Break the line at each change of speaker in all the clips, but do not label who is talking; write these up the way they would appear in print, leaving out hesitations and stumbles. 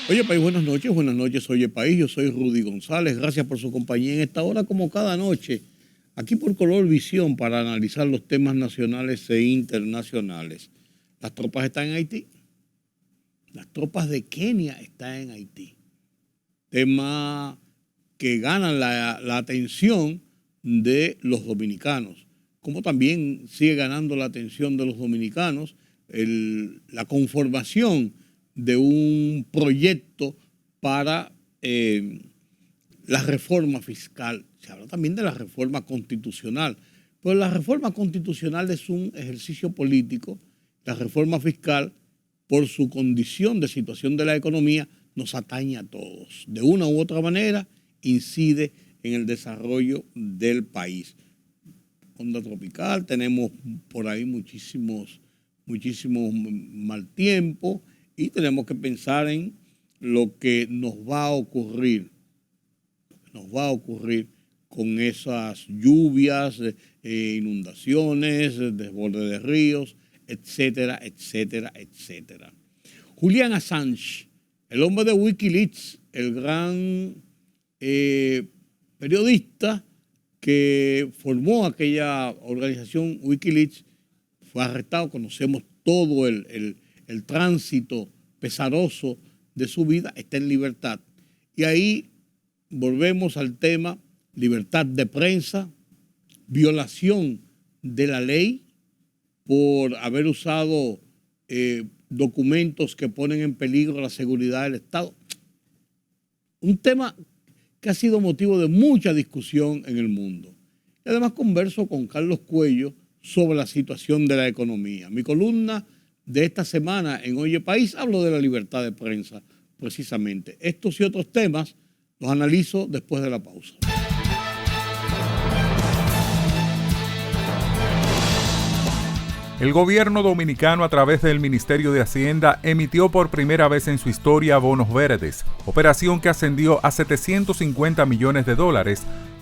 Oye País, buenas noches, Oye País, yo soy Rudy González, gracias por su compañía en esta hora como cada noche, aquí por Color Visión para analizar los temas nacionales e internacionales. Las tropas están en Haití, las tropas de Kenia están en Haití, tema que ganan la atención de los dominicanos, como también sigue ganando la atención de los dominicanos la conformación de un proyecto para la reforma fiscal. Se habla también de la reforma constitucional, pero la reforma constitucional es un ejercicio político. La reforma fiscal, por su condición de situación de la economía, nos atañe a todos. De una u otra manera, incide en el desarrollo del país. Onda tropical, tenemos por ahí muchísimo mal tiempo, y tenemos que pensar en lo que nos va a ocurrir. Con esas lluvias, inundaciones, desborde de ríos, etcétera, etcétera, etcétera. Julian Assange, el hombre de Wikileaks, el gran periodista que formó aquella organización Wikileaks, fue arrestado. Conocemos todo el tránsito pesaroso de su vida, está en libertad. Y ahí volvemos al tema libertad de prensa, violación de la ley por haber usado documentos que ponen en peligro la seguridad del Estado. Un tema que ha sido motivo de mucha discusión en el mundo. Y además converso con Carlos Cuello sobre la situación de la economía. Mi columna de esta semana en Oye País hablo de la libertad de prensa, precisamente. Estos y otros temas los analizo después de la pausa.
El gobierno dominicano, a través del Ministerio de Hacienda, emitió por primera vez en su historia bonos verdes, operación que ascendió a $750 millones,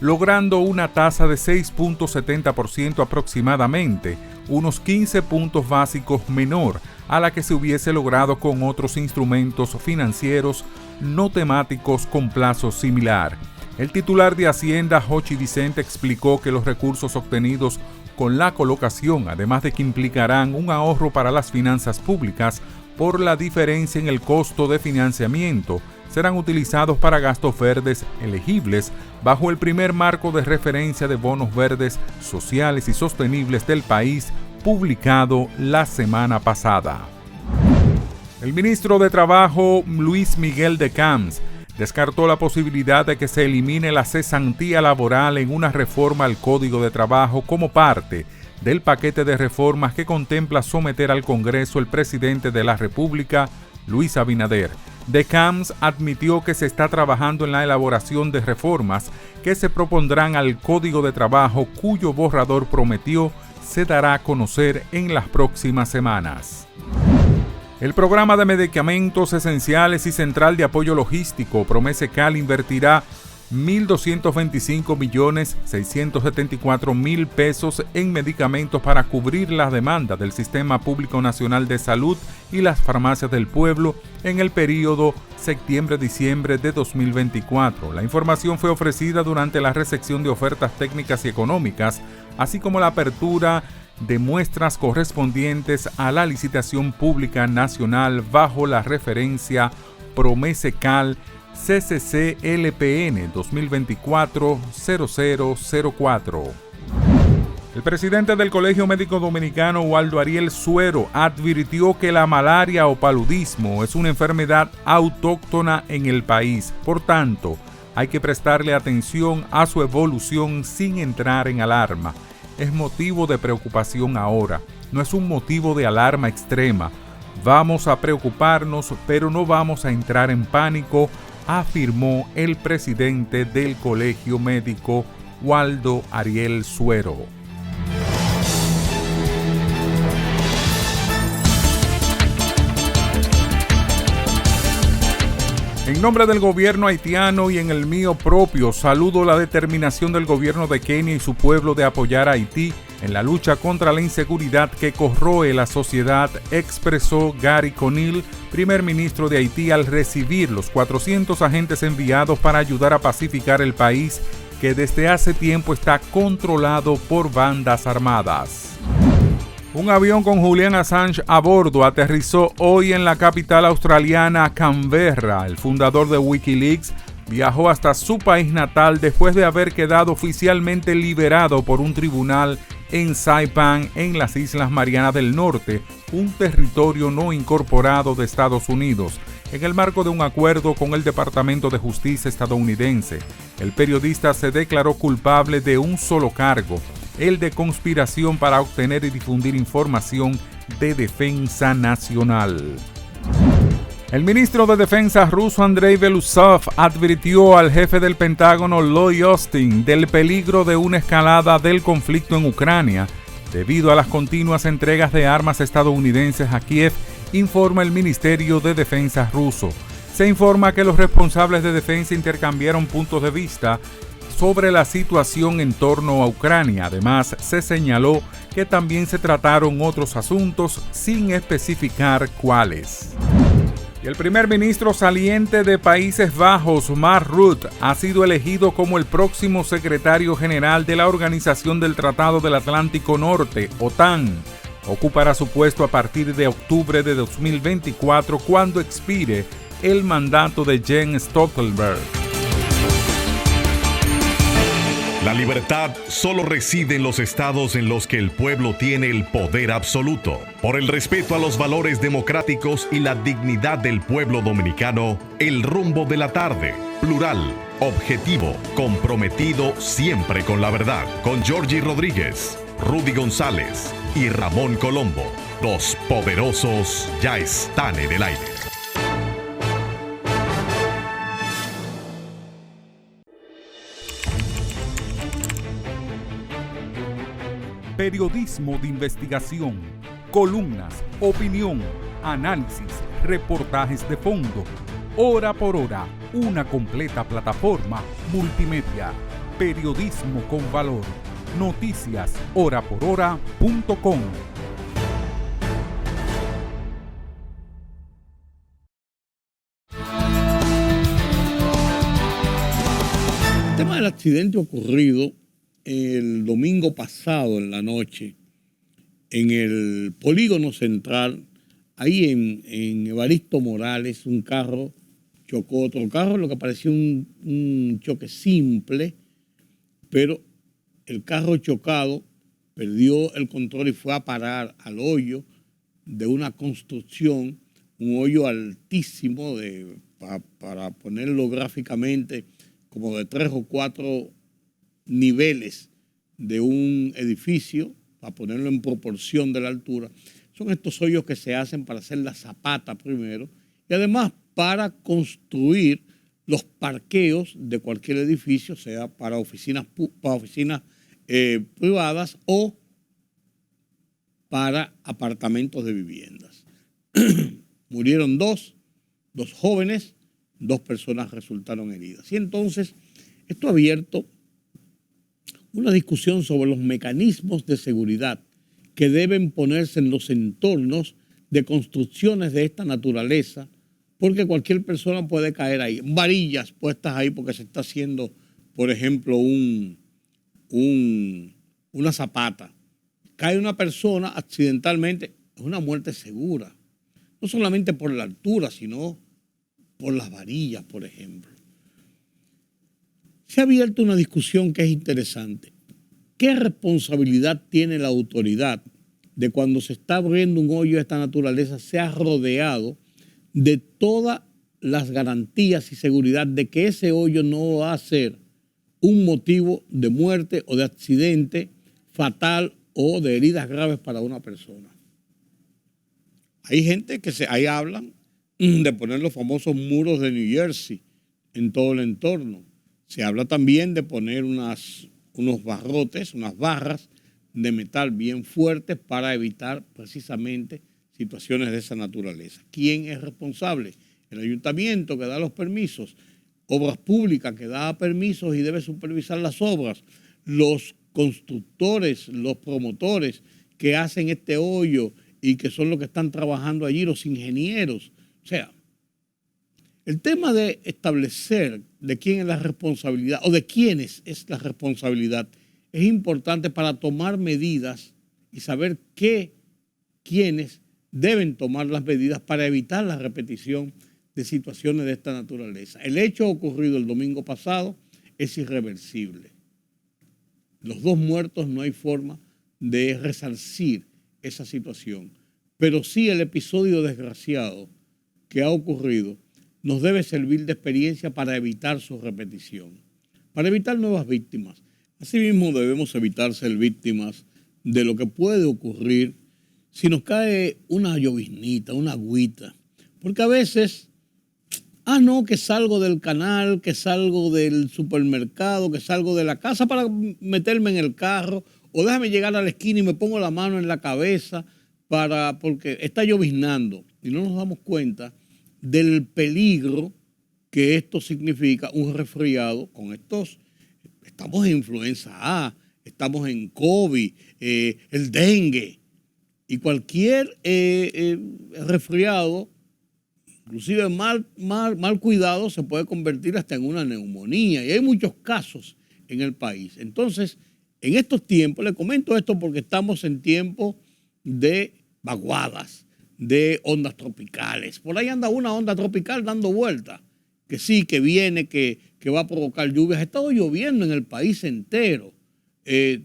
logrando una tasa de 6.70% aproximadamente, unos 15 puntos básicos menor a la que se hubiese logrado con otros instrumentos financieros no temáticos con plazo similar. El titular de Hacienda, Jochi Vicente, explicó que los recursos obtenidos con la colocación, además de que implicarán un ahorro para las finanzas públicas por la diferencia en el costo de financiamiento, serán utilizados para gastos verdes elegibles bajo el primer marco de referencia de bonos verdes sociales y sostenibles del país, publicado la semana pasada. El ministro de Trabajo, Luis Miguel de Camps, descartó la posibilidad de que se elimine la cesantía laboral en una reforma al Código de Trabajo como parte del paquete de reformas que contempla someter al Congreso el presidente de la República, Luis Abinader. De Camps admitió que se está trabajando en la elaboración de reformas que se propondrán al Código de Trabajo, cuyo borrador prometió se dará a conocer en las próximas semanas. El programa de medicamentos esenciales y central de apoyo logístico Promesecal invertirá $1.225.674.000 en medicamentos para cubrir las demandas del Sistema Público Nacional de Salud y las farmacias del pueblo en el periodo septiembre-diciembre de 2024. La información fue ofrecida durante la recepción de ofertas técnicas y económicas, así como la apertura de muestras correspondientes a la licitación pública nacional bajo la referencia Promesecal CCC LPN 2024-0004. El presidente del Colegio Médico Dominicano, Waldo Ariel Suero, advirtió que la malaria o paludismo es una enfermedad autóctona en el país. Por tanto, hay que prestarle atención a su evolución sin entrar en alarma. Es motivo de preocupación ahora, no es un motivo de alarma extrema. Vamos a preocuparnos, pero no vamos a entrar en pánico, afirmó el presidente del Colegio Médico, Waldo Ariel Suero. En nombre del gobierno haitiano y en el mío propio, saludo la determinación del gobierno de Kenia y su pueblo de apoyar a Haití en la lucha contra la inseguridad que corroe la sociedad, expresó Gary Conille, primer ministro de Haití, al recibir los 400 agentes enviados para ayudar a pacificar el país que desde hace tiempo está controlado por bandas armadas. Un avión con Julian Assange a bordo aterrizó hoy en la capital australiana, Canberra. El fundador de Wikileaks viajó hasta su país natal después de haber quedado oficialmente liberado por un tribunal en Saipan, en las Islas Marianas del Norte, un territorio no incorporado de Estados Unidos, en el marco de un acuerdo con el Departamento de Justicia estadounidense. El periodista se declaró culpable de un solo cargo, el de conspiración para obtener y difundir información de defensa nacional. El ministro de Defensa ruso Andrei Belousov advirtió al jefe del Pentágono Lloyd Austin del peligro de una escalada del conflicto en Ucrania debido a las continuas entregas de armas estadounidenses a Kiev, informa el Ministerio de Defensa ruso. Se informa que los responsables de defensa intercambiaron puntos de vista sobre la situación en torno a Ucrania. Además, se señaló que también se trataron otros asuntos sin especificar cuáles. Y el primer ministro saliente de Países Bajos, Mark Rutte, ha sido elegido como el próximo secretario general de la Organización del Tratado del Atlántico Norte, OTAN. Ocupará su puesto a partir de octubre de 2024, cuando expire el mandato de Jens Stoltenberg.
La libertad solo reside en los estados en los que el pueblo tiene el poder absoluto. Por el respeto a los valores democráticos y la dignidad del pueblo dominicano, el rumbo de la tarde, plural, objetivo, comprometido siempre con la verdad. Con Georgie Rodríguez, Rudy González y Ramón Colombo. Los poderosos ya están en el aire.
Periodismo de investigación, columnas, opinión, análisis, reportajes de fondo. Hora por hora, una completa plataforma multimedia. Periodismo con valor. Noticias horaporhora.com.
El tema del accidente ocurrido el domingo pasado en la noche en el polígono central, ahí en Evaristo Morales, un carro chocó otro carro, lo que parecía un choque simple, pero el carro chocado perdió el control y fue a parar al hoyo de una construcción, un hoyo altísimo, para ponerlo gráficamente, como de 3 o 4 niveles de un edificio, para ponerlo en proporción de la altura. Son estos hoyos que se hacen para hacer la zapata primero y además para construir los parqueos de cualquier edificio, sea para oficinas privadas o para apartamentos de viviendas. Murieron dos jóvenes, 2 personas resultaron heridas. Y entonces esto ha abierto una discusión sobre los mecanismos de seguridad que deben ponerse en los entornos de construcciones de esta naturaleza, porque cualquier persona puede caer ahí. Varillas puestas ahí porque se está haciendo, por ejemplo, una zapata. Cae una persona accidentalmente, es una muerte segura. No solamente por la altura, sino por las varillas, por ejemplo. Se ha abierto una discusión que es interesante. ¿Qué responsabilidad tiene la autoridad de cuando se está abriendo un hoyo de esta naturaleza, sea rodeado de todas las garantías y seguridad de que ese hoyo no va a ser un motivo de muerte o de accidente fatal o de heridas graves para una persona? Hay gente que ahí hablan de poner los famosos muros de New Jersey en todo el entorno. Se habla también de poner unos barrotes, unas barras de metal bien fuertes para evitar precisamente situaciones de esa naturaleza. ¿Quién es responsable? el ayuntamiento que da los permisos, Obras Públicas que da permisos y debe supervisar las obras, los constructores, los promotores que hacen este hoyo y que son los que están trabajando allí, los ingenieros. O sea, el tema de establecer de quién es la responsabilidad o de quiénes es la responsabilidad es importante para tomar medidas y saber quiénes deben tomar las medidas para evitar la repetición de situaciones de esta naturaleza. El hecho ocurrido el domingo pasado es irreversible. Los 2 muertos no hay forma de resarcir esa situación, pero sí el episodio desgraciado que ha ocurrido nos debe servir de experiencia para evitar su repetición, para evitar nuevas víctimas. Asimismo, debemos evitar ser víctimas de lo que puede ocurrir si nos cae una lloviznita, una agüita. Porque a veces, no, que salgo del canal, que salgo del supermercado, que salgo de la casa para meterme en el carro, o déjame llegar a la esquina y me pongo la mano en la cabeza porque está lloviznando. Y no nos damos cuenta del peligro que esto significa, un resfriado con estos. Estamos en influenza A, estamos en COVID, el dengue y cualquier resfriado, inclusive mal cuidado, se puede convertir hasta en una neumonía y hay muchos casos en el país. Entonces, en estos tiempos, le comento esto porque estamos en tiempos de vaguadas, de ondas tropicales. Por ahí anda una onda tropical dando vueltas, que sí, que viene, que va a provocar lluvias. Ha estado lloviendo en el país entero,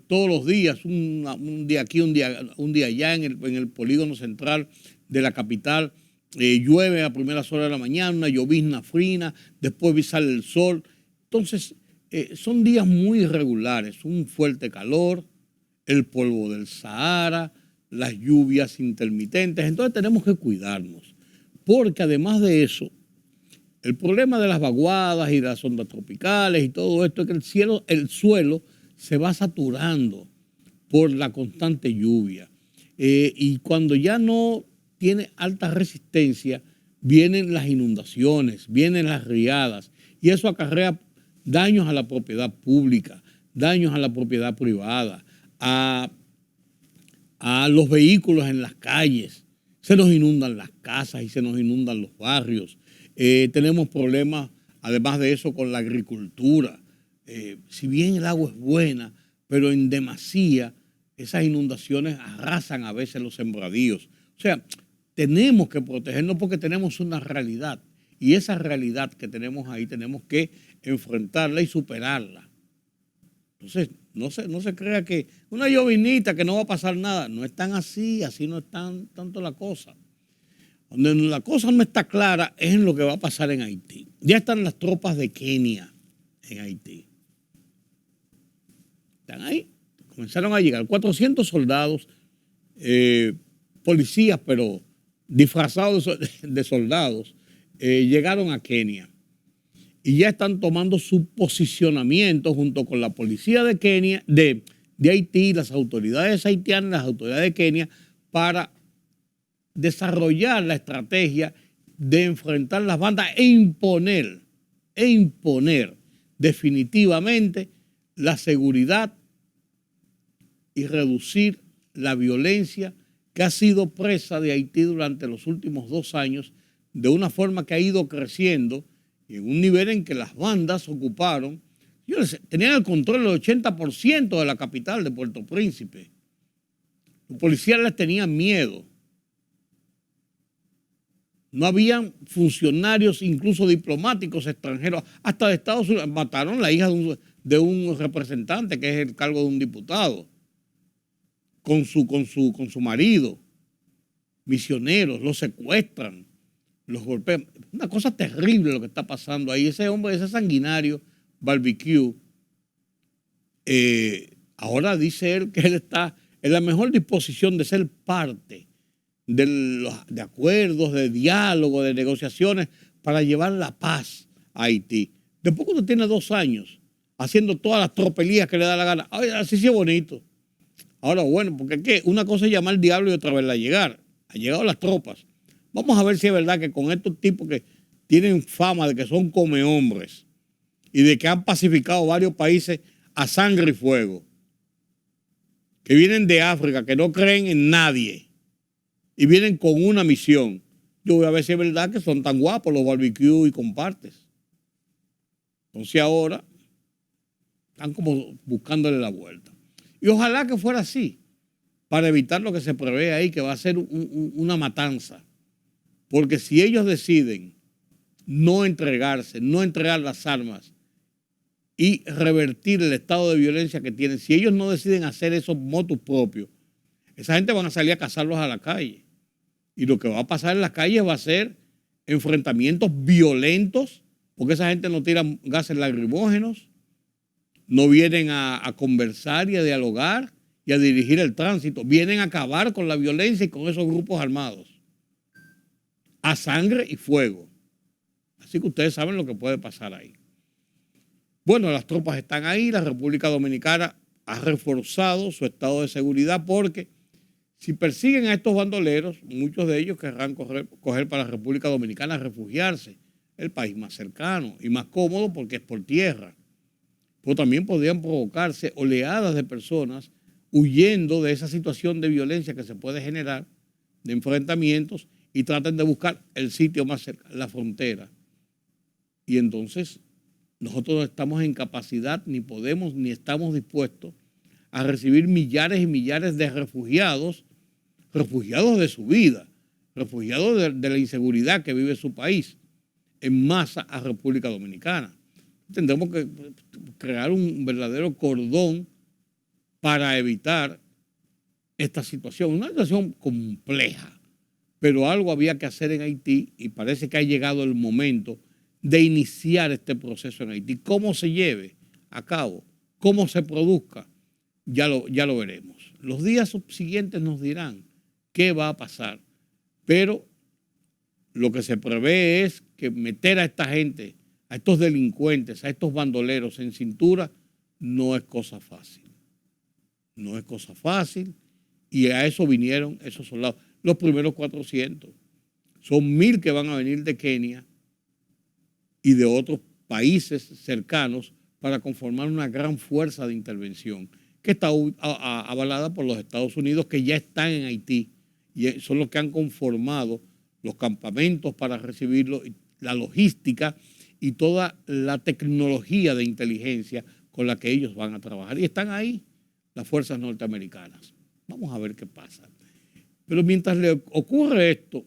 todos los días, un día aquí, un día allá en el polígono central de la capital. Llueve a primeras horas de la mañana, una llovizna fina, después sale el sol. Entonces, son días muy irregulares, un fuerte calor, el polvo del Sahara, las lluvias intermitentes. Entonces tenemos que cuidarnos, porque además de eso, el problema de las vaguadas y de las ondas tropicales y todo esto es que el suelo se va saturando por la constante lluvia. Y cuando ya no tiene alta resistencia, vienen las inundaciones, vienen las riadas, y eso acarrea daños a la propiedad pública, daños a la propiedad privada, a los vehículos en las calles. Se nos inundan las casas y se nos inundan los barrios. Tenemos problemas, además de eso, con la agricultura. Si bien el agua es buena, pero en demasía, esas inundaciones arrasan a veces los sembradíos. O sea, tenemos que protegernos porque tenemos una realidad. Y esa realidad que tenemos ahí tenemos que enfrentarla y superarla. Entonces, no se crea que una llovinita que no va a pasar nada. No es tan así no es tanto la cosa. Donde la cosa no está clara es en lo que va a pasar en Haití. Ya están las tropas de Kenia en Haití. Están ahí. Comenzaron a llegar 400 soldados, policías, pero disfrazados de soldados, llegaron a Kenia. Y ya están tomando su posicionamiento junto con la policía de Kenia, de Haití, las autoridades haitianas, las autoridades de Kenia, para desarrollar la estrategia de enfrentar las bandas e imponer definitivamente la seguridad y reducir la violencia que ha sido presa de Haití durante los últimos 2 años de una forma que ha ido creciendo y en un nivel en que las bandas ocuparon, tenían el control del 80% de la capital de Puerto Príncipe. Los policías les tenían miedo. No habían funcionarios, incluso diplomáticos extranjeros, hasta de Estados Unidos. Mataron a la hija de un representante, que es el cargo de un diputado, con su marido. Misioneros, los secuestran, los golpean. Una cosa terrible lo que está pasando ahí. Ese hombre, ese sanguinario, Barbecue, ahora dice él que él está en la mejor disposición de ser parte de acuerdos, de diálogo, de negociaciones para llevar la paz a Haití. Después cuando tiene 2 años haciendo todas las tropelías que le da la gana, así sí es bonito. Ahora bueno, porque ¿qué? Una cosa es llamar al diablo y otra vez la llegar. Han llegado las tropas. Vamos a ver si es verdad que con estos tipos que tienen fama de que son comehombres y de que han pacificado varios países a sangre y fuego, que vienen de África, que no creen en nadie y vienen con una misión. Yo voy a ver si es verdad que son tan guapos los barbecues y compartes. Entonces ahora están como buscándole la vuelta. Y ojalá que fuera así, para evitar lo que se prevé ahí, que va a ser una matanza. Porque si ellos deciden no entregarse, no entregar las armas y revertir el estado de violencia que tienen, si ellos no deciden hacer esos motus propios, esa gente van a salir a cazarlos a la calle. Y lo que va a pasar en las calles va a ser enfrentamientos violentos, porque esa gente no tira gases lacrimógenos, no vienen a conversar y a dialogar y a dirigir el tránsito, vienen a acabar con la violencia y con esos grupos armados, a sangre y fuego. Así que ustedes saben lo que puede pasar ahí. Bueno, las tropas están ahí, la República Dominicana ha reforzado su estado de seguridad porque si persiguen a estos bandoleros, muchos de ellos querrán coger para la República Dominicana a refugiarse, el país más cercano y más cómodo porque es por tierra. Pero también podrían provocarse oleadas de personas huyendo de esa situación de violencia que se puede generar, de enfrentamientos, y traten de buscar el sitio más cercano, la frontera. Y entonces nosotros no estamos en capacidad, ni podemos, ni estamos dispuestos a recibir millares y millares de refugiados de su vida, refugiados de la inseguridad que vive su país, en masa a República Dominicana. Tendremos que crear un verdadero cordón para evitar esta situación. Una situación compleja, pero algo había que hacer en Haití y parece que ha llegado el momento de iniciar este proceso en Haití. Cómo se lleve a cabo, cómo se produzca, ya lo veremos. Los días subsiguientes nos dirán qué va a pasar, pero lo que se prevé es que meter a esta gente, a estos delincuentes, a estos bandoleros en cintura, no es cosa fácil. No es cosa fácil y a eso vinieron esos soldados. Los primeros 400. Son 1000 que van a venir de Kenia y de otros países cercanos para conformar una gran fuerza de intervención que está avalada por los Estados Unidos, que ya están en Haití y son los que han conformado los campamentos para recibirlo, la logística y toda la tecnología de inteligencia con la que ellos van a trabajar. Y están ahí las fuerzas norteamericanas. Vamos a ver qué pasa. Pero mientras le ocurre esto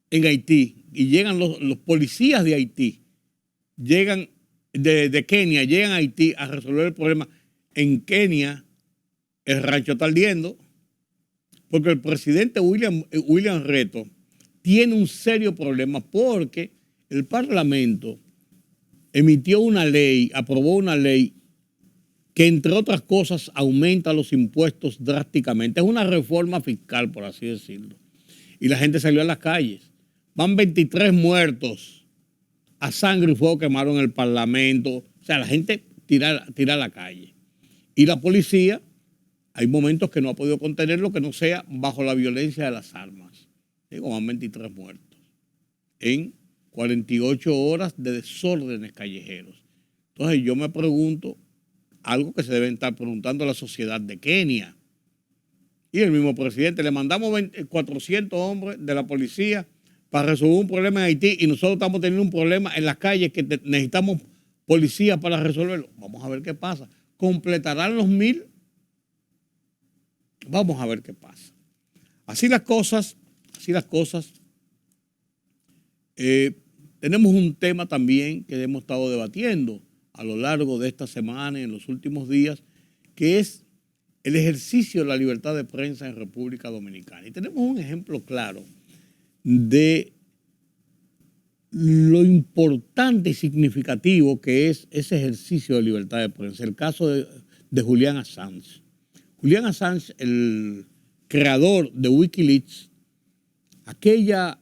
en Haití y llegan los policías de Haití, llegan de Kenia, llegan a Haití a resolver el problema. En Kenia el rancho está ardiendo porque el presidente William Ruto tiene un serio problema porque el Parlamento aprobó una ley que, entre otras cosas, aumenta los impuestos drásticamente. Es una reforma fiscal, por así decirlo. Y la gente salió a las calles. Van 23 muertos. A sangre y fuego quemaron el Parlamento. O sea, la gente tira a la calle. Y la policía, hay momentos que no ha podido contenerlo, que no sea bajo la violencia de las armas. Digo, van 23 muertos en 48 horas de desórdenes callejeros. Entonces yo me pregunto, algo que se deben estar preguntando a la sociedad de Kenia. Y el mismo presidente, le mandamos 400 hombres de la policía para resolver un problema en Haití y nosotros estamos teniendo un problema en las calles que necesitamos policía para resolverlo. Vamos a ver qué pasa. ¿Completarán los 1000? Vamos a ver qué pasa. Así las cosas. Tenemos un tema también que hemos estado debatiendo a lo largo de esta semana y en los últimos días, que es el ejercicio de la libertad de prensa en República Dominicana. Y tenemos un ejemplo claro de lo importante y significativo que es ese ejercicio de libertad de prensa. El caso de Julian Assange. Julian Assange, el creador de Wikileaks, aquella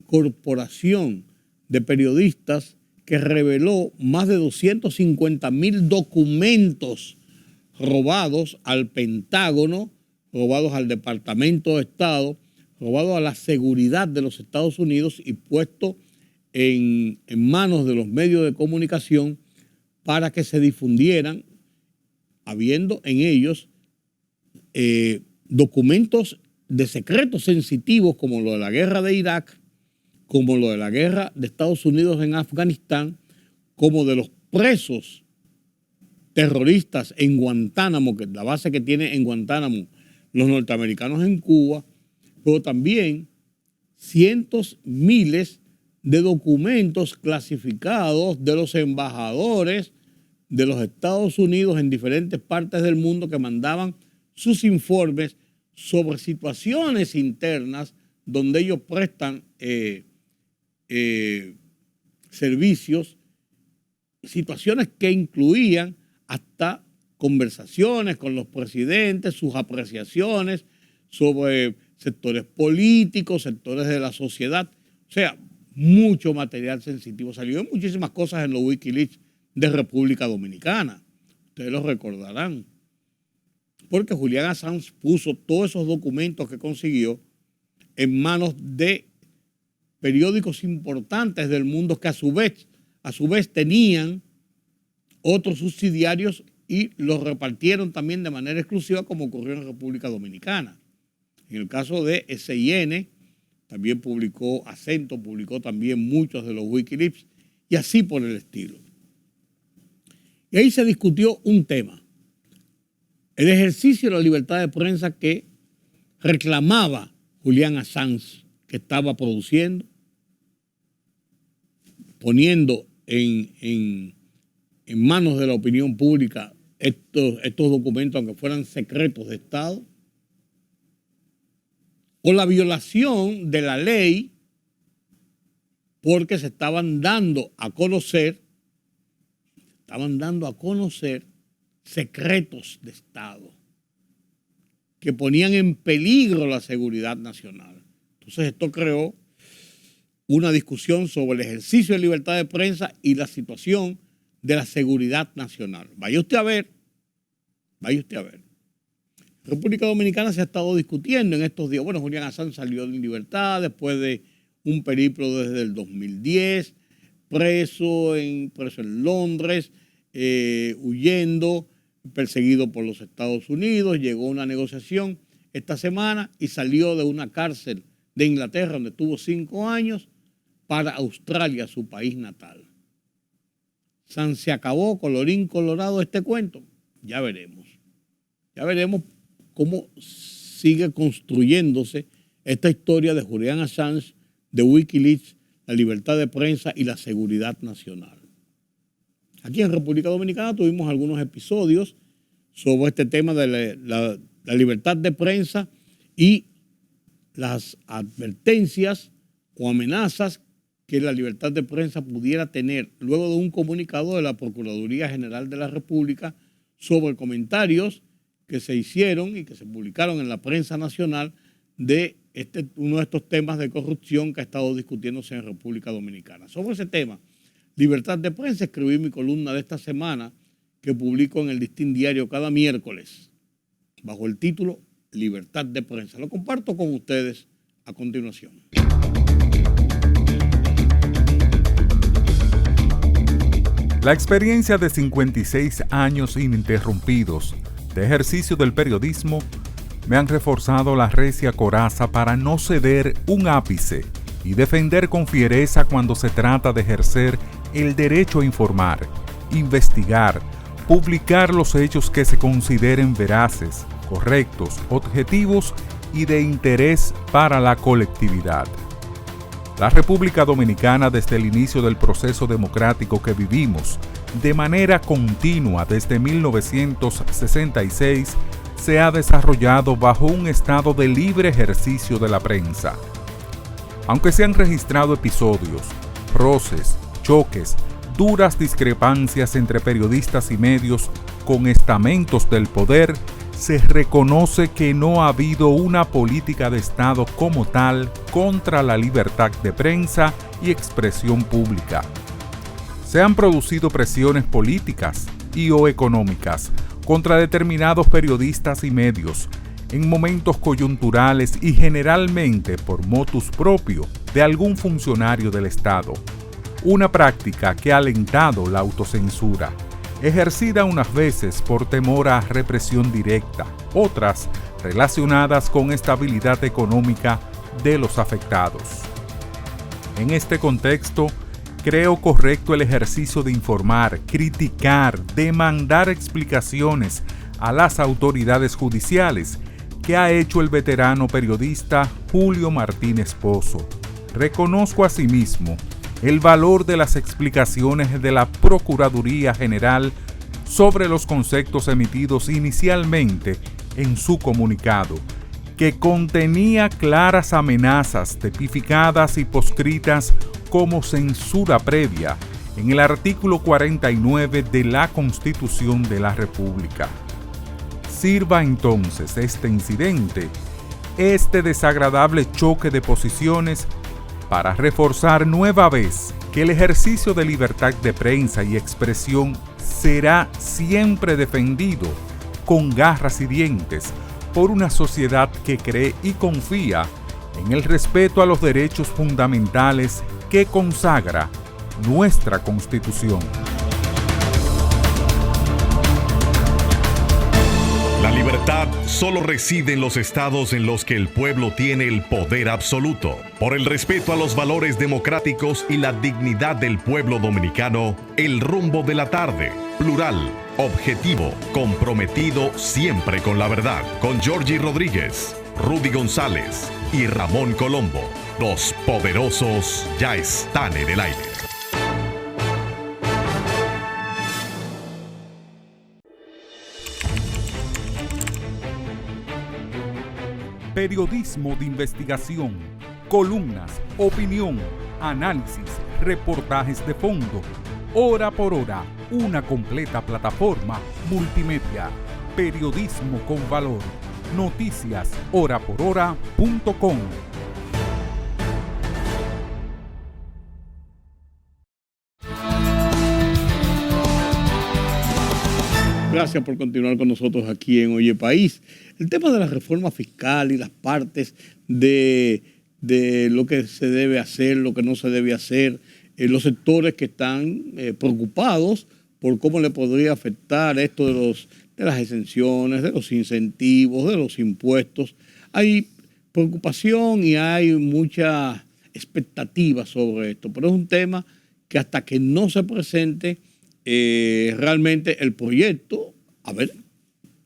corporación de periodistas que reveló más de 250,000 documentos robados al Pentágono, robados al Departamento de Estado, robado a la seguridad de los Estados Unidos y puesto en manos de los medios de comunicación para que se difundieran, habiendo en ellos documentos de secretos sensitivos como lo de la guerra de Irak, como lo de la guerra de Estados Unidos en Afganistán, como de los presos terroristas en Guantánamo, que es la base que tiene en Guantánamo los norteamericanos en Cuba, pero también cientos, miles de documentos clasificados de los embajadores de los Estados Unidos en diferentes partes del mundo que mandaban sus informes sobre situaciones internas donde ellos prestan servicios, situaciones que incluían hasta conversaciones con los presidentes, sus apreciaciones sobre sectores políticos, sectores de la sociedad. O sea, mucho material sensitivo. Salió muchísimas cosas en los Wikileaks de República Dominicana. Ustedes lo recordarán. Porque Julian Assange puso todos esos documentos que consiguió en manos de periódicos importantes del mundo que a su vez tenían otros subsidiarios y los repartieron también de manera exclusiva como ocurrió en República Dominicana. En el caso de SIN, también publicó Acento, publicó también muchos de los Wikileaks y así por el estilo. Y ahí se discutió un tema, el ejercicio de la libertad de prensa que reclamaba Julian Assange, que estaba produciendo, poniendo en manos de la opinión pública estos documentos, aunque fueran secretos de Estado, o la violación de la ley porque se estaban dando a conocer secretos de Estado que ponían en peligro la seguridad nacional. Entonces esto creó una discusión sobre el ejercicio de libertad de prensa y la situación de la seguridad nacional. Vaya usted a ver. República Dominicana se ha estado discutiendo en estos días. Bueno, Julian Assange salió en libertad después de un periplo desde el 2010, preso en Londres, huyendo, perseguido por los Estados Unidos. Llegó a una negociación esta semana y salió de una cárcel de Inglaterra, donde estuvo 5 años, para Australia, su país natal. Se acabó, colorín colorado, este cuento. Ya veremos. Ya veremos cómo sigue construyéndose esta historia de Julian Assange, de Wikileaks, la libertad de prensa y la seguridad nacional. Aquí en República Dominicana tuvimos algunos episodios sobre este tema de la libertad de prensa y las advertencias o amenazas que la libertad de prensa pudiera tener luego de un comunicado de la Procuraduría General de la República sobre comentarios que se hicieron y que se publicaron en la prensa nacional de uno de estos temas de corrupción que ha estado discutiéndose en República Dominicana. Sobre ese tema, libertad de prensa, escribí mi columna de esta semana que publico en el Listín Diario cada miércoles bajo el título Libertad de prensa. Lo comparto con ustedes a continuación.
La experiencia de 56 años ininterrumpidos de ejercicio del periodismo me han reforzado la recia coraza para no ceder un ápice y defender con fiereza cuando se trata de ejercer el derecho a informar, investigar, publicar los hechos que se consideren veraces, correctos, objetivos y de interés para la colectividad. La República Dominicana, desde el inicio del proceso democrático que vivimos, de manera continua desde 1966, se ha desarrollado bajo un estado de libre ejercicio de la prensa. Aunque se han registrado episodios, roces, choques, duras discrepancias entre periodistas y medios con estamentos del poder, se reconoce que no ha habido una política de Estado como tal contra la libertad de prensa y expresión pública. Se han producido presiones políticas y o económicas contra determinados periodistas y medios en momentos coyunturales y generalmente por motus propio de algún funcionario del Estado. Una práctica que ha alentado la autocensura, ejercida unas veces por temor a represión directa, otras relacionadas con estabilidad económica de los afectados. En este contexto, creo correcto el ejercicio de informar, criticar, demandar explicaciones a las autoridades judiciales que ha hecho el veterano periodista Julio Martínez Pozo. Reconozco asimismo el valor de las explicaciones de la Procuraduría General sobre los conceptos emitidos inicialmente en su comunicado, que contenía claras amenazas tipificadas y poscritas como censura previa en el artículo 49 de la Constitución de la República. Sirva entonces este incidente, este desagradable choque de posiciones, para reforzar nueva vez que el ejercicio de libertad de prensa y expresión será siempre defendido con garras y dientes por una sociedad que cree y confía en el respeto a los derechos fundamentales que consagra nuestra Constitución.
La libertad solo reside en los estados en los que el pueblo tiene el poder absoluto. Por el respeto a los valores democráticos y la dignidad del pueblo dominicano, El Rumbo de la Tarde, plural, objetivo, comprometido siempre con la verdad. Con Georgie Rodríguez, Rudy González y Ramón Colombo. Los poderosos ya están en el aire.
Periodismo de investigación, columnas, opinión, análisis, reportajes de fondo, hora por hora, una completa plataforma multimedia. Periodismo con valor. Noticias horaporhora.com.
Gracias por continuar con nosotros aquí en Oye País. El tema de la reforma fiscal y las partes de lo que se debe hacer, lo que no se debe hacer, los sectores que están preocupados por cómo le podría afectar esto de las exenciones, de los incentivos, de los impuestos. Hay preocupación y hay mucha expectativa sobre esto, pero es un tema que hasta que no se presente realmente el proyecto, a ver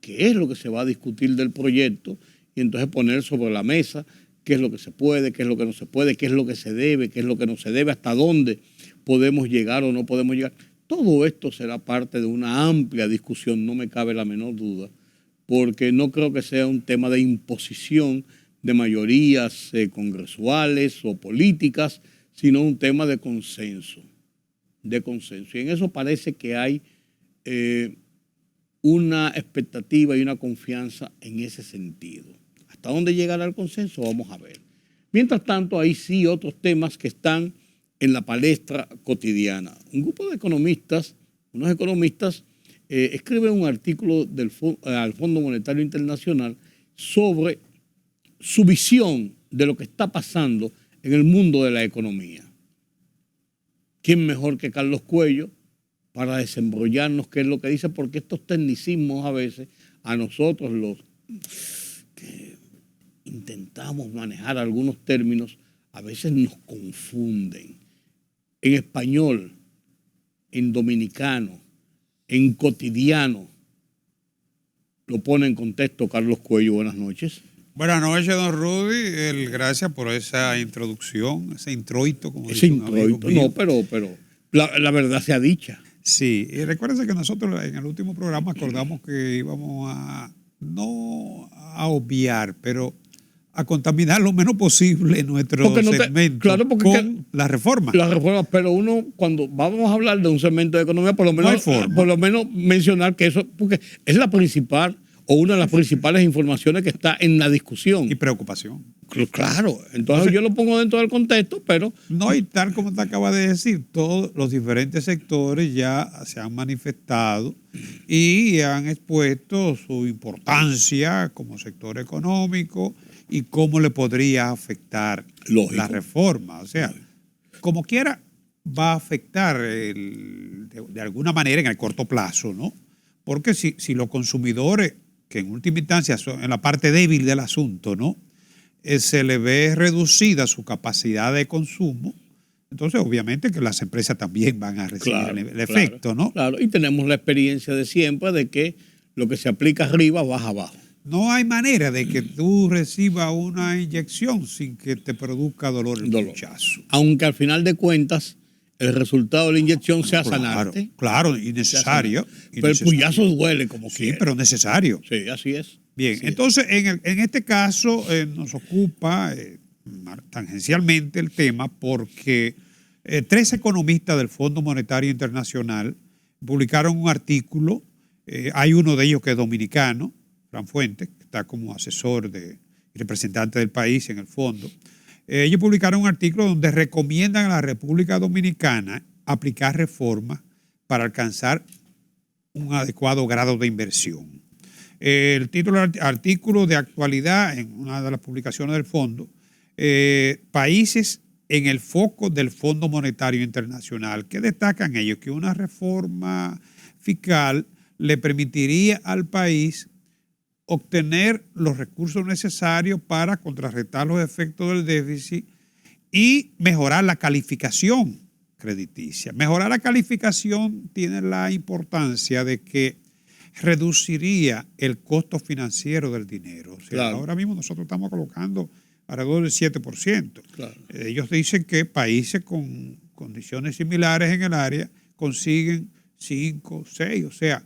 qué es lo que se va a discutir del proyecto y entonces poner sobre la mesa qué es lo que se puede, qué es lo que no se puede, qué es lo que se debe, qué es lo que no se debe, hasta dónde podemos llegar o no podemos llegar. Todo esto será parte de una amplia discusión, no me cabe la menor duda, porque no creo que sea un tema de imposición de mayorías congresuales o políticas, sino un tema de consenso. Y en eso parece que hay una expectativa y una confianza en ese sentido. ¿Hasta dónde llegará el consenso? Vamos a ver. Mientras tanto, hay sí otros temas que están en la palestra cotidiana. Un grupo de economistas, unos economistas, escriben un artículo al Fondo Monetario Internacional sobre su visión de lo que está pasando en el mundo de la economía. ¿Quién mejor que Carlos Cuello para desembrollarnos qué es lo que dice? Porque estos tecnicismos a veces, a nosotros los que intentamos manejar algunos términos, a veces nos confunden. En español, en dominicano, en cotidiano, lo pone en contexto Carlos Cuello. Buenas noches.
Buenas noches, don Rudy. Gracias por esa introducción, ese introito, como
ese
dice un amigo
introito,
mío.
no, pero la verdad sea dicha.
Sí, y recuérdense que nosotros en el último programa acordamos que íbamos a, no a obviar, pero a contaminar lo menos posible nuestro segmento con la reforma.
La reforma, pero uno, cuando vamos a hablar de un segmento de economía, por lo menos mencionar que eso, porque es la principal o una de las principales informaciones que está en la discusión.
Y preocupación.
Claro, entonces yo lo pongo dentro del contexto, pero...
No, y tal como te acaba de decir, todos los diferentes sectores ya se han manifestado y han expuesto su importancia como sector económico y cómo le podría afectar la reforma. O sea, como quiera, va a afectar de alguna manera en el corto plazo, ¿no? Porque si los consumidores, que en última instancia son en la parte débil del asunto, ¿no? Se le ve reducida su capacidad de consumo, entonces obviamente que las empresas también van a recibir el efecto, ¿no?
Claro, y tenemos la experiencia de siempre de que lo que se aplica arriba baja abajo.
No hay manera de que tú recibas una inyección sin que te produzca dolor el pinchazo.
Aunque al final de cuentas el resultado de la inyección sea sanarte.
Claro, y necesario.
Pero el puyazo duele como quiera.
Sí, pero necesario.
Sí, así es.
Bien, entonces en este caso nos ocupa tangencialmente el tema porque 3 economistas del Fondo Monetario Internacional publicaron un artículo. Hay uno de ellos que es dominicano, Fran Fuentes, que está como asesor y representante del país en el fondo. Ellos publicaron un artículo donde recomiendan a la República Dominicana aplicar reformas para alcanzar un adecuado grado de inversión. El título del artículo de actualidad en una de las publicaciones del fondo, países en el foco del Fondo Monetario Internacional. ¿Qué destacan ellos? Que una reforma fiscal le permitiría al país obtener los recursos necesarios para contrarrestar los efectos del déficit y mejorar la calificación crediticia. Mejorar la calificación tiene la importancia de que reduciría el costo financiero del dinero. O sea, ahora mismo nosotros estamos colocando alrededor del 7%. Claro. Ellos dicen que países con condiciones similares en el área consiguen 5, 6. O sea,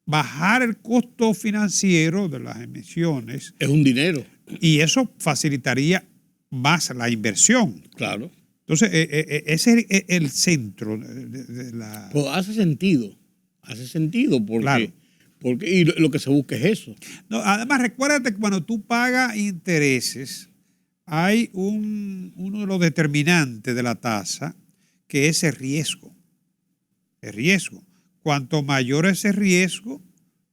bajar el costo financiero de las emisiones.
Es un dinero.
Y eso facilitaría más la inversión.
Claro.
Entonces, ese es el centro de la...
Pues hace sentido porque... Claro. Y lo que se busca es eso.
No, además, recuérdate que cuando tú pagas intereses, hay uno de los determinantes de la tasa que es el riesgo. El riesgo. Cuanto mayor es el riesgo,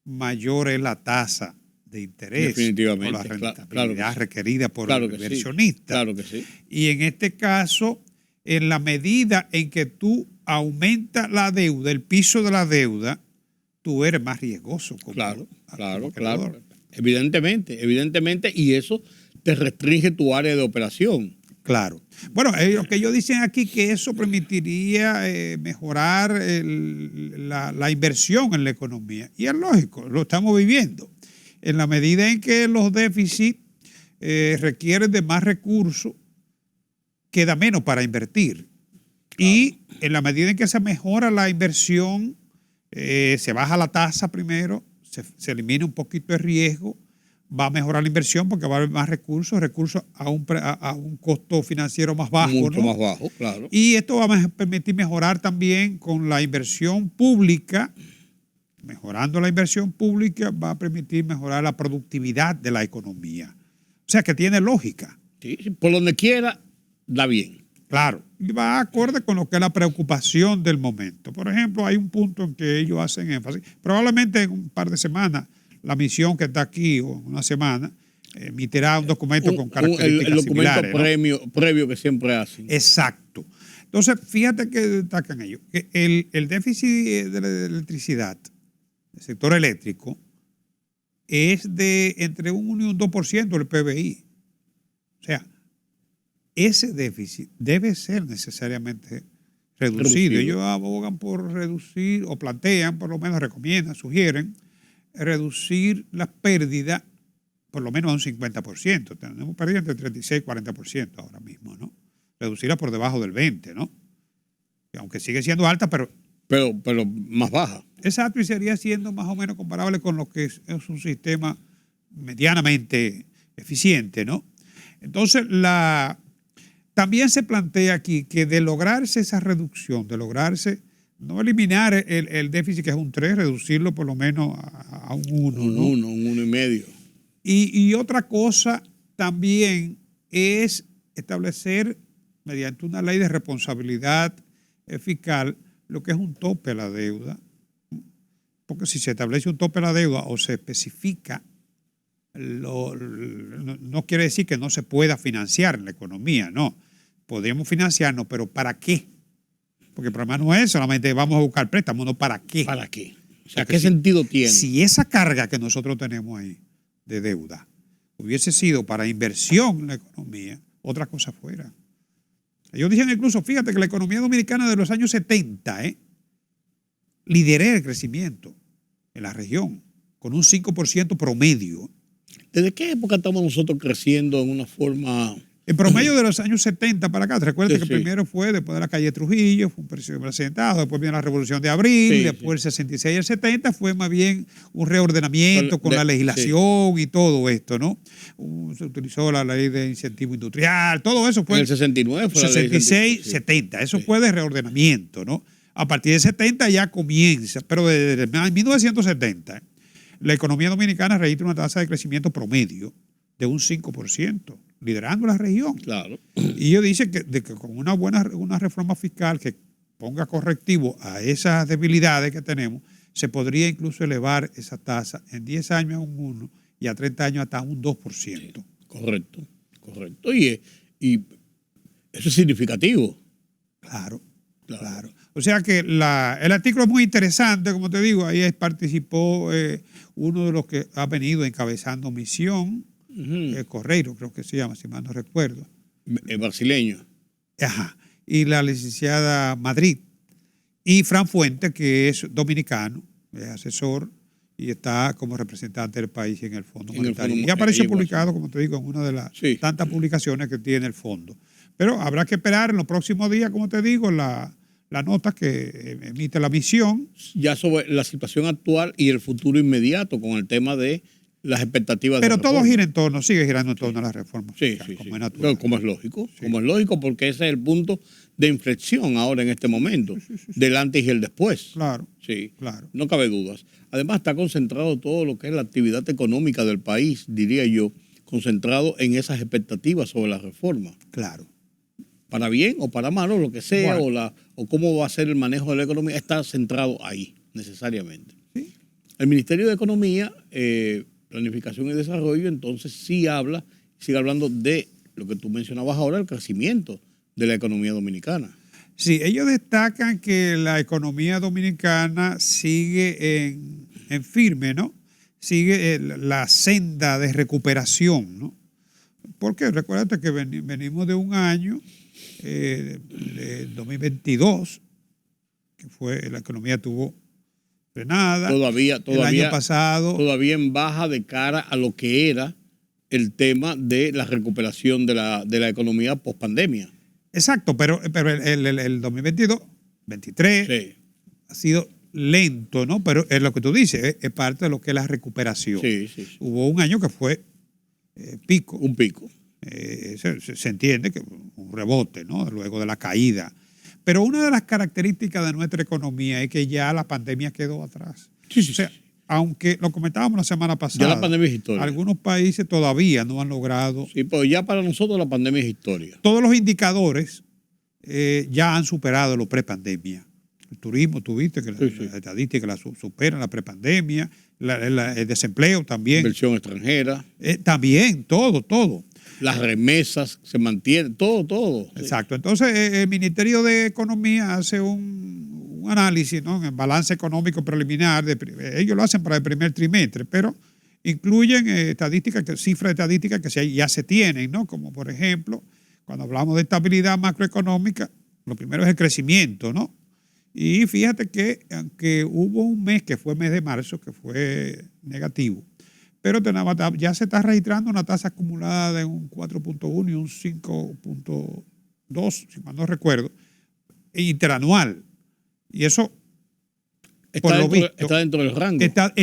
mayor es la tasa de interés.
Definitivamente.
O la rentabilidad requerida por el inversionista.
Claro que sí.
Y en este caso, en la medida en que tú aumentas la deuda, el piso de la deuda, tú eres más riesgoso.
Claro. Evidentemente, y eso te restringe tu área de operación.
Claro. Bueno, lo que ellos dicen aquí que eso permitiría mejorar la inversión en la economía. Y es lógico, lo estamos viviendo. En la medida en que los déficits requieren de más recursos, queda menos para invertir. Claro. Y en la medida en que se mejora la inversión, se baja la tasa primero, se elimina un poquito el riesgo, va a mejorar la inversión porque va a haber más recursos a un costo financiero más bajo.
Mucho más bajo, claro.
Y esto va a permitir mejorar también con la inversión pública. Mejorando la inversión pública va a permitir mejorar la productividad de la economía. O sea que tiene lógica.
Sí, por donde quiera, da bien.
Claro, y va acorde con lo que es la preocupación del momento. Por ejemplo, hay un punto en que ellos hacen énfasis. Probablemente en un par de semanas, la misión que está aquí, o una semana, emitirá un documento con características
el documento
similares,
previo que siempre hacen.
Exacto. Entonces, fíjate que destacan ellos, que el déficit de la electricidad, el sector eléctrico, es de entre un 1 y un 2% del PBI. O sea, ese déficit debe ser necesariamente reducido. Ellos abogan por reducir, o plantean, por lo menos recomiendan, sugieren, reducir las pérdidas por lo menos a un 50%. Tenemos pérdidas entre 36 y 40% ahora mismo, ¿no? Reducirla por debajo del 20%, ¿no? Y aunque sigue siendo alta, pero
más baja.
Exacto, y sería siendo más o menos comparable con lo que es un sistema medianamente eficiente, ¿no? Entonces, también se plantea aquí que de lograrse esa reducción, de lograrse no eliminar el déficit que es un 3, reducirlo por lo menos a un 1.
Un 1,5.
Y otra cosa también es establecer mediante una ley de responsabilidad fiscal lo que es un tope a la deuda. Porque si se establece un tope a la deuda o se especifica, no quiere decir que no se pueda financiar en la economía, no. Podríamos financiarnos, pero ¿para qué? Porque el problema no es solamente vamos a buscar préstamos, no, ¿para qué?
¿Para qué? O sea, ¿qué sentido tiene?
Si esa carga que nosotros tenemos ahí de deuda hubiese sido para inversión en la economía, otra cosa fuera. Ellos dicen incluso, fíjate que la economía dominicana de los años 70 lideré el crecimiento en la región con un 5% promedio.
¿Desde qué época estamos nosotros creciendo en una forma?
En promedio de los años 70 para acá. Recuerda que primero fue después de la calle Trujillo, fue un presidente sentado, después vino la Revolución de Abril, después el 66 y el 70 fue más bien un reordenamiento con la legislación y todo esto, ¿no? Se utilizó la ley de incentivo industrial, todo eso fue.
En el 69 fue
66, 70, eso fue de reordenamiento, ¿no? A partir de 70 ya comienza, pero desde 1970 la economía dominicana registra una tasa de crecimiento promedio de un 5%, liderando la región.
Claro.
Y ellos dicen que con una reforma fiscal que ponga correctivo a esas debilidades que tenemos, se podría incluso elevar esa tasa en 10 años a un 1 y a 30 años hasta un 2%.
Sí, correcto. Y eso es significativo.
Claro. O sea que el artículo es muy interesante, como te digo, ahí participó uno de los que ha venido encabezando misión, Correiro, creo que se llama, si mal no recuerdo.
El brasileño.
Ajá. Y la licenciada Madrid. Y Fran Fuente, que es dominicano, es asesor y está como representante del país en el Fondo Monetario. Y aparece publicado, como te digo, en una de las tantas publicaciones que tiene el fondo. Pero habrá que esperar en los próximos días, como te digo, la nota que emite la misión.
Ya sobre la situación actual y el futuro inmediato con el tema de las expectativas.
Pero todo gira en torno, sigue girando en torno a las reformas.
Sí.
Como es natural.
Como es lógico. Sí. Como es lógico, porque ese es el punto de inflexión ahora en este momento. Sí. Del antes y el después.
Claro.
Sí. Claro. No cabe dudas. Además, está concentrado todo lo que es la actividad económica del país, diría yo, concentrado en esas expectativas sobre la reforma.
Claro.
Para bien o para mal, o lo que sea, bueno, o cómo va a ser el manejo de la economía, está centrado ahí, necesariamente. ¿Sí? El Ministerio de Economía, Planificación y Desarrollo, entonces sigue hablando de lo que tú mencionabas ahora, el crecimiento de la economía dominicana.
Sí, ellos destacan que la economía dominicana sigue en firme, ¿no? Sigue la senda de recuperación, ¿no? Porque recuérdate que venimos de un año, de 2022, que fue la economía tuvo frenada.
Todavía
el año pasado.
Todavía en baja de cara a lo que era el tema de la recuperación de la economía post-pandemia.
Exacto, pero el 2022, 23, ha sido lento, ¿no? Pero es lo que tú dices, es parte de lo que es la recuperación.
Sí.
Hubo un año que fue pico.
Un pico.
Se entiende que un rebote, ¿no? Luego de la caída. Pero una de las características de nuestra economía es que ya la pandemia quedó atrás.
Sí.
O sea, aunque lo comentábamos la semana pasada,
ya la pandemia es historia.
Algunos países todavía no han logrado.
Sí, pero ya para nosotros la pandemia es historia.
Todos los indicadores ya han superado lo prepandemia. El turismo, tú viste que las estadísticas superan la prepandemia, el desempleo también.
Inversión extranjera.
También, todo.
Las remesas se mantienen, todo.
Exacto. Entonces, el Ministerio de Economía hace un análisis, ¿no? En balance económico preliminar. Ellos lo hacen para el primer trimestre, pero incluyen cifras estadísticas que ya se tienen, ¿no? Como, por ejemplo, cuando hablamos de estabilidad macroeconómica, lo primero es el crecimiento, ¿no? Y fíjate que aunque hubo un mes, que fue el mes de marzo, que fue negativo, pero ya se está registrando una tasa acumulada de un 4.1 y un 5.2, si mal no recuerdo, interanual. Y eso,
está dentro del rango.
Está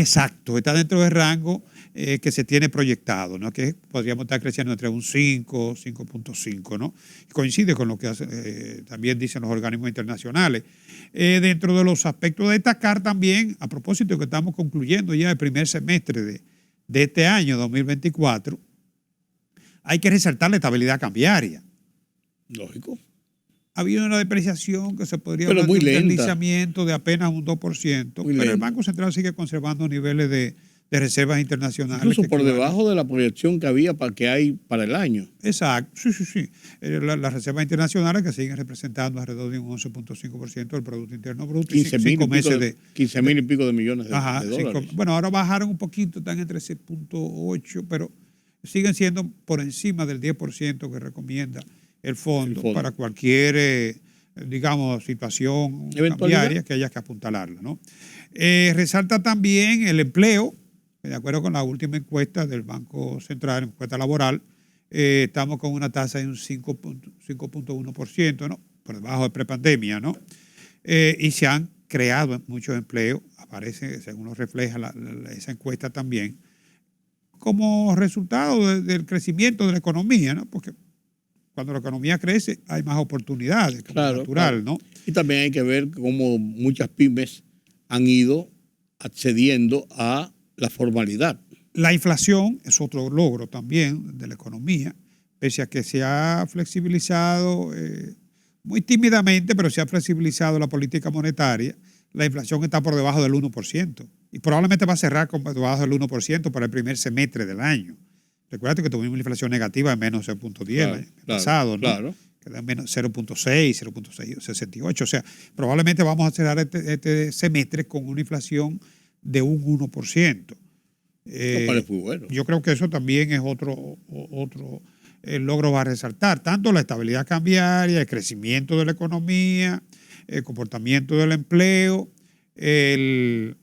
dentro del rango que se tiene proyectado, ¿no? Que podríamos estar creciendo entre un 5, 5.5, ¿no? Coincide con lo que también dicen los organismos internacionales. Dentro de los aspectos de destacar también, a propósito de que estamos concluyendo ya el primer semestre de este año, 2024, hay que resaltar la estabilidad cambiaria.
Lógico.
Ha habido una depreciación que se podría
hablar de un
deslizamiento de apenas un 2%, pero el Banco Central sigue conservando niveles de reservas internacionales.
Incluso por debajo de la proyección que hay para el año.
Exacto, sí. Las reservas internacionales que siguen representando alrededor de un 11.5% del Producto Interno Bruto.
15.000 y pico de millones de dólares.
Bueno, ahora bajaron un poquito, están entre 6.8, pero siguen siendo por encima del 10% que recomienda el fondo para cualquier, digamos, situación cambiaria que haya que apuntalarla, ¿no? Resalta también el empleo. De acuerdo con la última encuesta del Banco Central, encuesta laboral, estamos con una tasa de un 5.1%, ¿no? Por debajo de prepandemia, ¿no? Y se han creado muchos empleos, aparece, según lo refleja esa encuesta también, como resultado del crecimiento de la economía, ¿no? Porque cuando la economía crece hay más oportunidades, claro, natural, ¿no?
Y también hay que ver cómo muchas pymes han ido accediendo a la formalidad.
La inflación es otro logro también de la economía, pese a que se ha flexibilizado muy tímidamente, pero se ha flexibilizado la política monetaria. La inflación está por debajo del 1% y probablemente va a cerrar por debajo del 1% para el primer semestre del año. Recuerda que tuvimos una inflación negativa de menos 0.10 el año pasado, ¿no? Claro. Que da menos 0.6, 0.68. O sea, probablemente vamos a cerrar este semestre con una inflación de un 1%.
Bueno.
Yo creo que eso también es otro logro va a resaltar, tanto la estabilidad cambiaria, el crecimiento de la economía, el comportamiento del empleo, que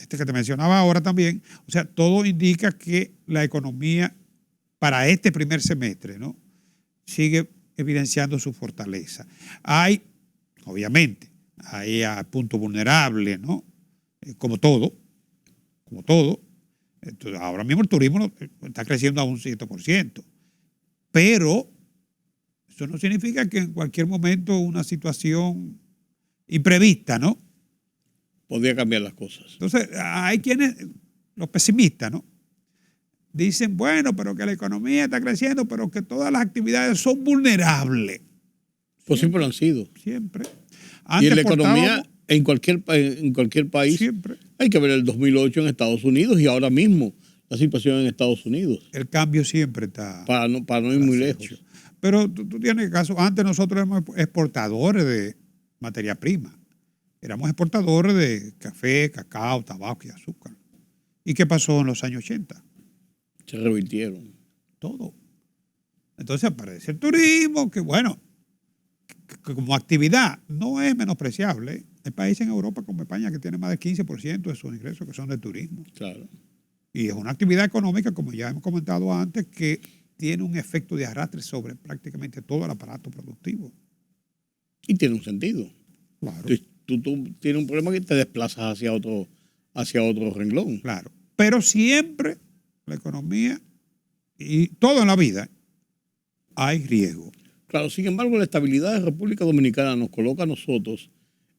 te mencionaba ahora también. O sea, todo indica que la economía para este primer semestre, ¿no?, sigue evidenciando su fortaleza. Obviamente, hay puntos vulnerables, ¿no? Como todo. Entonces, ahora mismo el turismo está creciendo a un 7%. Pero eso no significa que en cualquier momento una situación imprevista, ¿no?,
podría cambiar las cosas.
Entonces, hay quienes, los pesimistas, ¿no?, dicen, bueno, pero que la economía está creciendo, pero que todas las actividades son vulnerables.
Pues siempre lo han sido.
Siempre.
Y en la economía, en cualquier país,
siempre.
Hay que ver el 2008 en Estados Unidos y ahora mismo la situación en Estados Unidos.
El cambio siempre está...
Para no ir muy lejos.
Pero tú tienes caso, antes nosotros éramos exportadores de materia prima. Éramos exportadores de café, cacao, tabaco y azúcar. ¿Y qué pasó en los años 80?
Se revirtieron.
Todo. Entonces aparece el turismo, que bueno, que como actividad no es menospreciable. Hay países en Europa como España que tienen más del 15% de sus ingresos que son de turismo.
Claro.
Y es una actividad económica, como ya hemos comentado antes, que tiene un efecto de arrastre sobre prácticamente todo el aparato productivo.
Y tiene un sentido.
Claro.
Tú tienes un problema que te desplazas hacia otro renglón.
Claro. Pero siempre la economía y todo en la vida hay riesgo.
Claro, sin embargo, la estabilidad de República Dominicana nos coloca a nosotros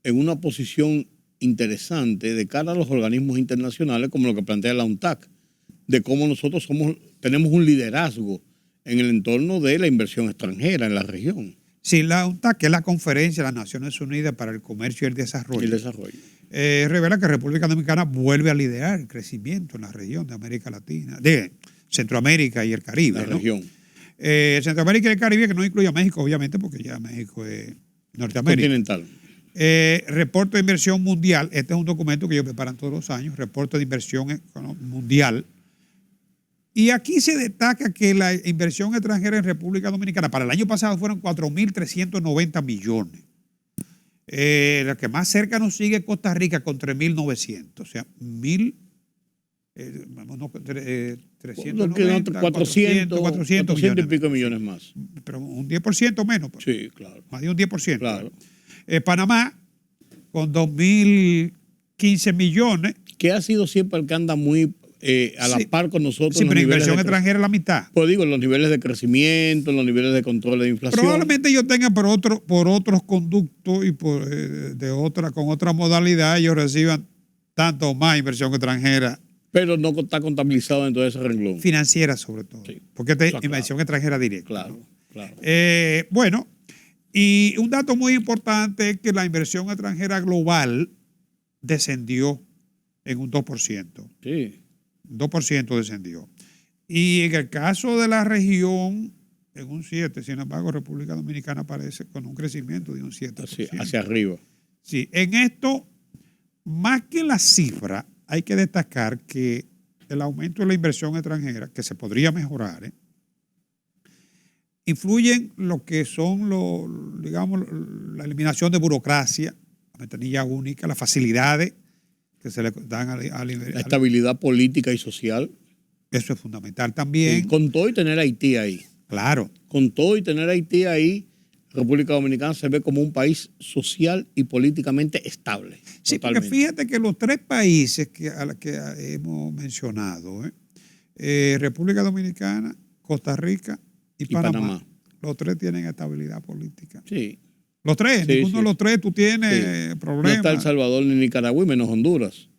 en una posición interesante de cara a los organismos internacionales, como lo que plantea la UNTAC, de cómo nosotros tenemos un liderazgo en el entorno de la inversión extranjera en la región.
Sí, la UNTAC, que es la Conferencia de las Naciones Unidas para el Comercio y el Desarrollo. Revela que República Dominicana vuelve a liderar el crecimiento en la región de América Latina, de Centroamérica y el Caribe.
La región.
Centroamérica y el Caribe, que no incluye a México, obviamente, porque ya México es Norteamérica.
Continental.
Reporte de inversión mundial. Este es un documento que ellos preparan todos los años. Reporte de inversión mundial. Y aquí se destaca que la inversión extranjera en República Dominicana para el año pasado fueron 4.390 millones. La que más cerca nos sigue Costa Rica con 3.900. O sea, 390,
400 y pico millones más.
Pero un 10% menos. Pues.
Sí, claro.
Más de un 10%.
Claro.
Panamá con 2.015 millones.
Que ha sido siempre el que anda muy a la par con nosotros.
Sí, pero inversión extranjera es la mitad.
Pues digo, en los niveles de crecimiento, en los niveles de control de inflación.
Probablemente ellos tengan por otros conductos y con otra modalidad, ellos reciban tanto o más inversión extranjera.
Pero no está contabilizado dentro de ese renglón.
Financiera, sobre todo. Sí. Porque es inversión extranjera directa.
Claro,
¿no?
claro.
Bueno, y un dato muy importante es que la inversión extranjera global descendió en un 2%.
Sí.
2% descendió. Y en el caso de la región, en un 7%. Sin embargo, República Dominicana aparece con un crecimiento de un 7%.
Hacia arriba.
Sí, en esto, más que la cifra, hay que destacar que el aumento de la inversión extranjera, que se podría mejorar, influyen lo que son, la eliminación de burocracia, la ventanilla única, las facilidades que se le dan
la estabilidad política y social.
Eso es fundamental también.
Sí, con todo y tener Haití ahí.
Claro.
Con todo y tener Haití ahí, República Dominicana se ve como un país social y políticamente estable.
Sí, totalmente. Porque fíjate que los 3 países a los que hemos mencionado, República Dominicana, Costa Rica y Panamá, los 3 tienen estabilidad política.
Sí.
Los 3,
sí,
ninguno de los 3 tú tienes problemas.
No está El Salvador ni Nicaragua y menos Honduras.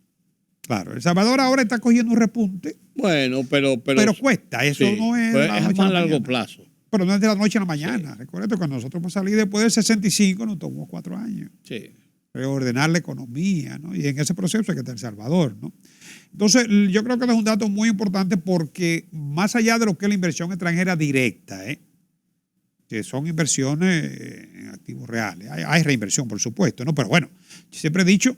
Claro, El Salvador ahora está cogiendo un repunte.
Bueno, pero
cuesta, eso no es
a más largo plazo.
Pero no es de la noche a la mañana. Sí. Recuerda que cuando nosotros hemos salido después del 65 nos tomó 4 años.
Sí.
Reordenar la economía, ¿no? Y en ese proceso hay que estar El Salvador, ¿no? Entonces, yo creo que es un dato muy importante porque más allá de lo que es la inversión extranjera directa, que son inversiones en activos reales, hay reinversión, por supuesto, ¿no? Pero bueno, yo siempre he dicho,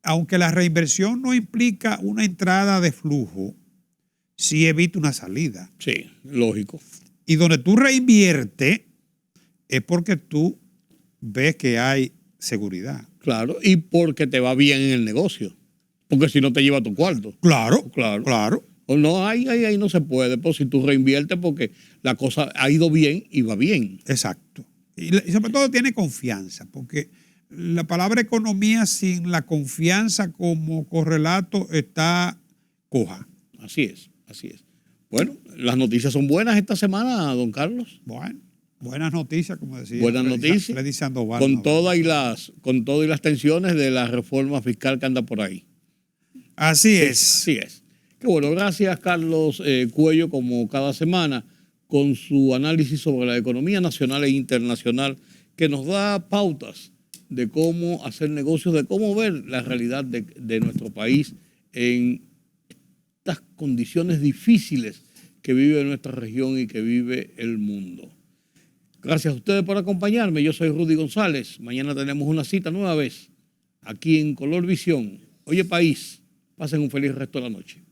aunque la reinversión no implica una entrada de flujo, sí evita una salida.
Sí, lógico.
Y donde tú reinviertes es porque tú ves que hay seguridad.
Claro, y porque te va bien en el negocio. Porque si no te lleva tu cuarto.
Claro.
O no, ahí no se puede. Pues si tú reinviertes porque la cosa ha ido bien y va bien.
Exacto. Y sobre todo tiene confianza, porque la palabra economía sin la confianza como correlato está coja.
Así es. Bueno, las noticias son buenas esta semana, don Carlos.
Bueno, buenas noticias, como decía.
Buenas noticias.
Freddy Sandoval,
con todas y las tensiones de la reforma fiscal que anda por ahí.
Así es.
Así es. Qué bueno, gracias Carlos Cuello, como cada semana, con su análisis sobre la economía nacional e internacional, que nos da pautas de cómo hacer negocios, de cómo ver la realidad de nuestro país en estas condiciones difíciles que vive nuestra región y que vive el mundo. Gracias a ustedes por acompañarme. Yo soy Rudy González. Mañana tenemos una cita nueva vez aquí en Color Visión. Oye, país, pasen un feliz resto de la noche.